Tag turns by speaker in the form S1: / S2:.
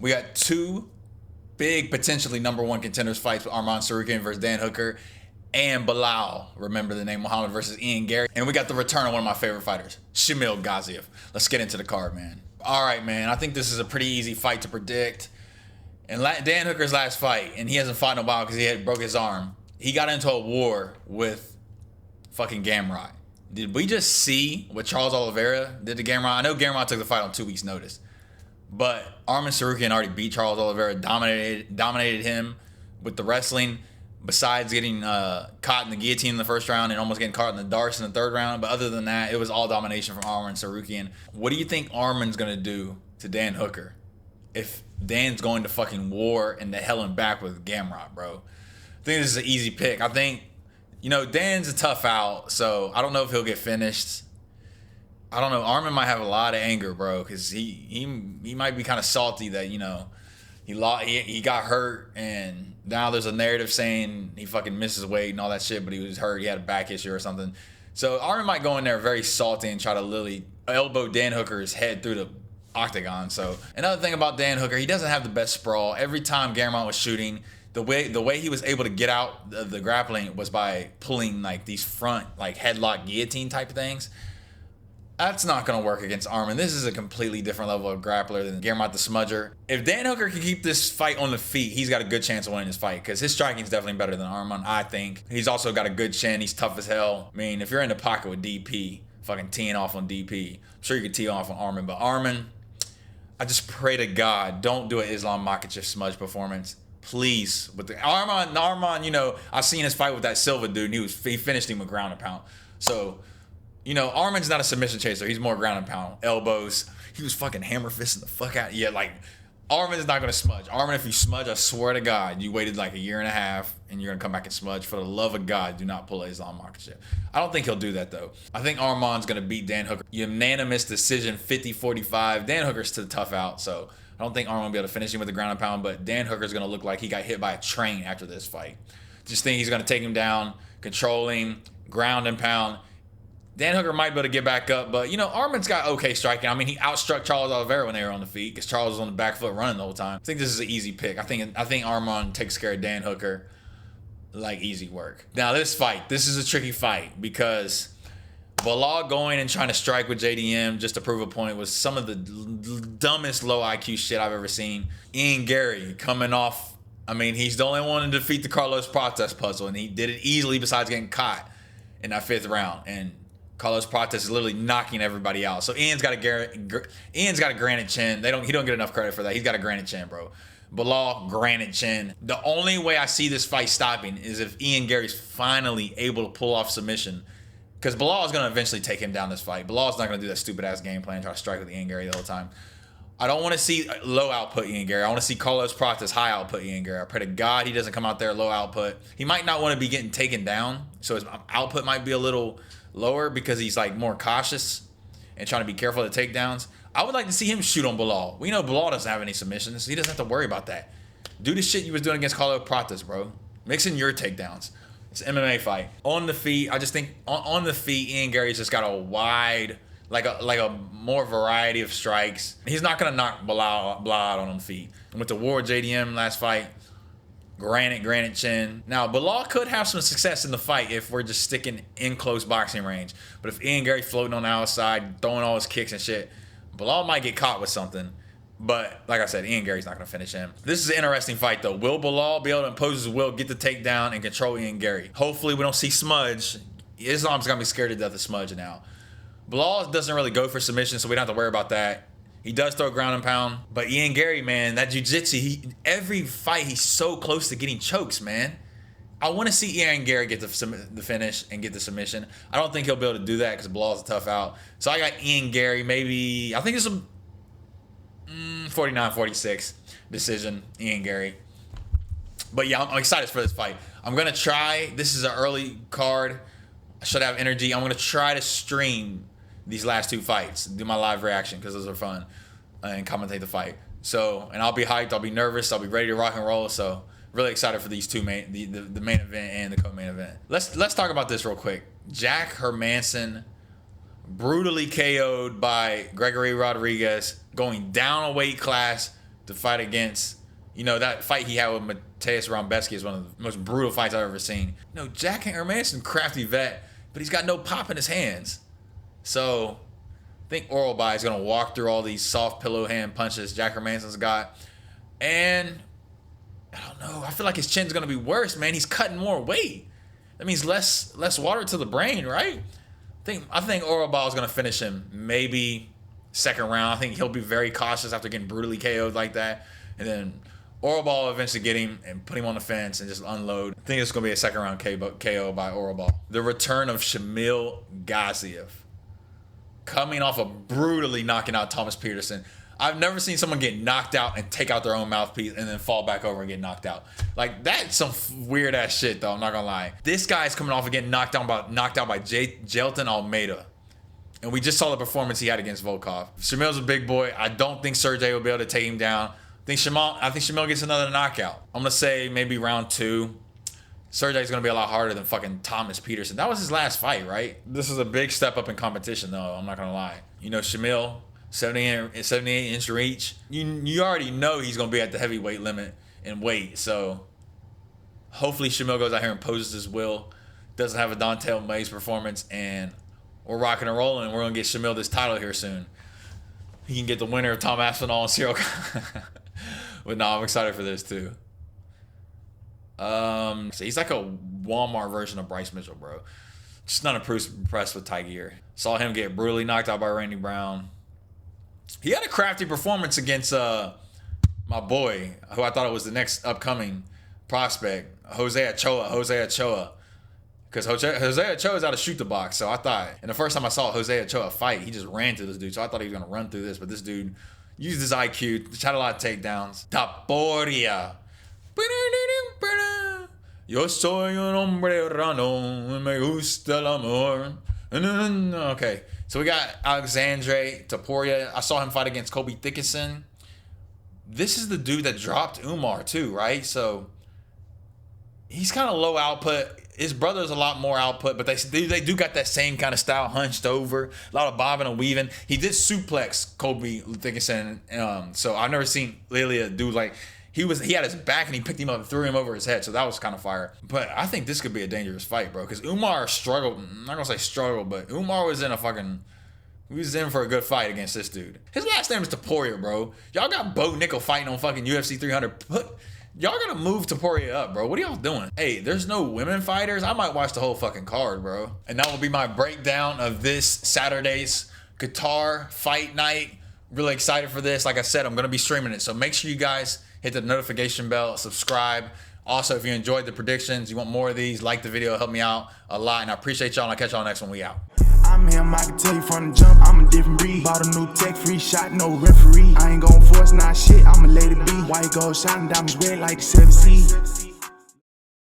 S1: We got two big, potentially #1 contenders fights with Arman Tsarukyan versus Dan Hooker and Belal, remember the name, Muhammad versus Ian Gary. And we got the return of one of my favorite fighters, Shamil Gaziev. Let's get into the card, man. All right, man. I think this is a pretty easy fight to predict. And Dan Hooker's last fight, and he hasn't fought in a while because he had broke his arm. He got into a war with fucking Gamrot. Did we just see what Charles Oliveira did to Gamrot? I know Gamrot took the fight on 2 weeks' notice, but Arman Tsarukyan already beat Charles Oliveira, dominated him with the wrestling. Besides getting caught in the guillotine in the first round and almost getting caught in the darts in the third round. But other than that, it was all domination from Arman Tsarukyan. What do you think Arman's going to do to Dan Hooker if Dan's going to fucking war and the hell and back with Gamrot, bro? I think this is an easy pick. I think, Dan's a tough out, so I don't know if he'll get finished. I don't know. Arman might have a lot of anger, bro, because he might be kind of salty that, he got hurt, and now there's a narrative saying he fucking misses weight and all that shit, but he was hurt. He had a back issue or something. So Arman might go in there very salty and try to literally elbow Dan Hooker's head through the octagon. So another thing about Dan Hooker, he doesn't have the best sprawl. Every time Gamrot was shooting, the way he was able to get out the grappling was by pulling like these front like headlock guillotine type things. That's not going to work against Arman. This is a completely different level of grappler than Gamrot the Smudger. If Dan Hooker can keep this fight on the feet, he's got a good chance of winning this fight because his striking is definitely better than Arman, I think. He's also got a good chin. He's tough as hell. I mean, if you're in the pocket with DP, fucking teeing off on DP, I'm sure you could tee off on Arman. But Arman, I just pray to God, don't do an Islam Makhachev smudge performance. Please. With the Arman, I've seen his fight with that Silva dude, and he finished him with ground and pound. So, Arman's not a submission chaser. He's more ground and pound. Elbows. He was fucking hammer fisting the fuck out. Yeah, like, Arman's not going to smudge. Arman, if you smudge, I swear to God, you waited like a year and a half, and you're going to come back and smudge. For the love of God, do not pull Islam Makhachev. I don't think he'll do that, though. I think Arman's going to beat Dan Hooker. Unanimous decision, 50-45. Dan Hooker's to the tough out, so I don't think Arman will be able to finish him with the ground and pound, but Dan Hooker's going to look like he got hit by a train after this fight. Just think he's going to take him down, controlling, ground and pound. Dan Hooker might be able to get back up, but, Arman's got okay striking. I mean, he outstruck Charles Oliveira when they were on the feet because Charles was on the back foot running the whole time. I think this is an easy pick. I think Arman takes care of Dan Hooker like easy work. Now, this is a tricky fight because Belal going and trying to strike with JDM just to prove a point was some of the dumbest low IQ shit I've ever seen. Ian Gary coming off, he's the only one to defeat the Carlos Prates puzzle, and he did it easily besides getting caught in that 5th round. And Carlos Prates is literally knocking everybody out. So Ian's got a granite chin. He don't get enough credit for that. He's got a granite chin, bro. Belal, granite chin. The only way I see this fight stopping is if Ian Gary's finally able to pull off submission. Because Belal is going to eventually take him down this fight. Belal's not going to do that stupid-ass game plan, try to strike with Ian Gary the whole time. I don't want to see low output Ian Gary. I want to see Carlos Prates high output Ian Gary. I pray to God he doesn't come out there low output. He might not want to be getting taken down, so his output might be a little lower because he's like more cautious and trying to be careful of the takedowns. I would like to see him shoot on Belal. We know Belal doesn't have any submissions, so he doesn't have to worry about that. Do the shit you was doing against Carlos Prates, bro. Mix in your takedowns. It's an MMA fight. On the feet, I just think on the feet, Ian Gary's just got a wide, like a more variety of strikes. He's not gonna knock Belal out on the feet. And with the War JDM last fight, granite chin. Now, Belal could have some success in the fight if we're just sticking in close boxing range. But if Ian Gary floating on the outside, throwing all his kicks and shit, Belal might get caught with something. But, like I said, Ian Gary's not going to finish him. This is an interesting fight, though. Will Belal be able to impose his will, get the takedown, and control Ian Gary? Hopefully, we don't see smudge. Islam's going to be scared to death of smudge now. Belal doesn't really go for submission, so we don't have to worry about that. He does throw ground and pound. But Ian Gary, man, that jiu-jitsu, every fight, he's so close to getting chokes, man. I want to see Ian Gary get the finish and get the submission. I don't think he'll be able to do that because Belal's a tough out. So I got Ian Gary, maybe, I think it's a 49-46 decision, Ian Gary. But yeah, I'm excited for this fight. I'm going to try, this is an early card. I should have energy. I'm going to try to stream these last 2 fights, do my live reaction because those are fun, and commentate the fight. So, and I'll be hyped, I'll be nervous, I'll be ready to rock and roll. So, really excited for these two the main event and the co-main event. Let's talk about this real quick. Jack Hermanson brutally KO'd by Gregory Rodriguez, going down a weight class to fight against, you know, that fight he had with Mateus Rambeski is one of the most brutal fights I've ever seen. You know, Jack Hermanson, crafty vet, but he's got no pop in his hands. So I think Oralby is going to walk through all these soft pillow hand punches Jack Hermanson's got. And I don't know. I feel like his chin's going to be worse, man. He's cutting more weight. That means less water to the brain, right? I think Oralby is going to finish him maybe second round. I think he'll be very cautious after getting brutally KO'd like that. And then Oralby will eventually get him and put him on the fence and just unload. I think it's going to be a second round KO by Oralby. The return of Shamil Gaziev, coming off of brutally knocking out Thomas Peterson. I've never seen someone get knocked out and take out their own mouthpiece and then fall back over and get knocked out. Like, that's some weird ass shit, though. I'm not gonna lie. This guy's coming off of getting knocked out by Jailton Almeida, and we just saw the performance he had against Volkov. Shamil's a big boy. I don't think Sergey will be able to take him down. I think Shamil gets another knockout. I'm gonna say maybe round 2. Sergey's gonna be a lot harder than fucking Thomas Peterson. That was his last fight, right? This is a big step up in competition, though. I'm not gonna lie. You know, Shamil, 78-inch reach. You already know he's going to be at the heavyweight limit in weight. So hopefully Shamil goes out here and poses his will. Doesn't have a Dante Mays performance. And we're rocking and rolling. And we're going to get Shamil this title here soon. He can get the winner of Tom Aspinall and Cyril. But no, I'm excited for this too. So he's like a Walmart version of Bryce Mitchell, bro. Just not impressed with Tiger. Saw him get brutally knocked out by Randy Brown. He had a crafty performance against my boy, who I thought was the next upcoming prospect, Jose Ochoa. Because Jose Ochoa is out of shoot the box. So I thought, and the first time I saw Jose Ochoa fight, he just ran through this dude. So I thought he was going to run through this. But this dude used his IQ, had a lot of takedowns. Taporia. Yo soy un hombre rano, me gusta el amor. Okay, so we got Alexandre Taporia. I saw him fight against Kobe Thickerson. This is the dude that dropped Umar too, right? So he's kind of low output. His brother's a lot more output, but they do got that same kind of style, hunched over, a lot of bobbing and weaving. He did suplex Kobe Thickerson, so I've never seen Lilia do like. He had his back and he picked him up and threw him over his head. So that was kind of fire. But I think this could be a dangerous fight, bro. Because Umar struggled. I'm not going to say struggled, but Umar was in for a good fight against this dude. His last name is Taporia, bro. Y'all got Bo Nickel fighting on fucking UFC 300. Y'all got to move Taporia up, bro. What are y'all doing? Hey, there's no women fighters. I might watch the whole fucking card, bro. And that will be my breakdown of this Saturday's Qatar fight night. Really excited for this. Like I said, I'm going to be streaming it. So make sure you guys hit the notification bell, subscribe. Also, if you enjoyed the predictions, you want more of these, like the video, help me out a lot. And I appreciate y'all, and I'll catch y'all next one. We out.
S2: I'm him, I can tell you from the jump, I'm a different breed. Bought a new tech, free shot, no referee. I ain't gon' force, nah shit, I'ma let it be. White gold shining, diamonds red like the 7 Seas.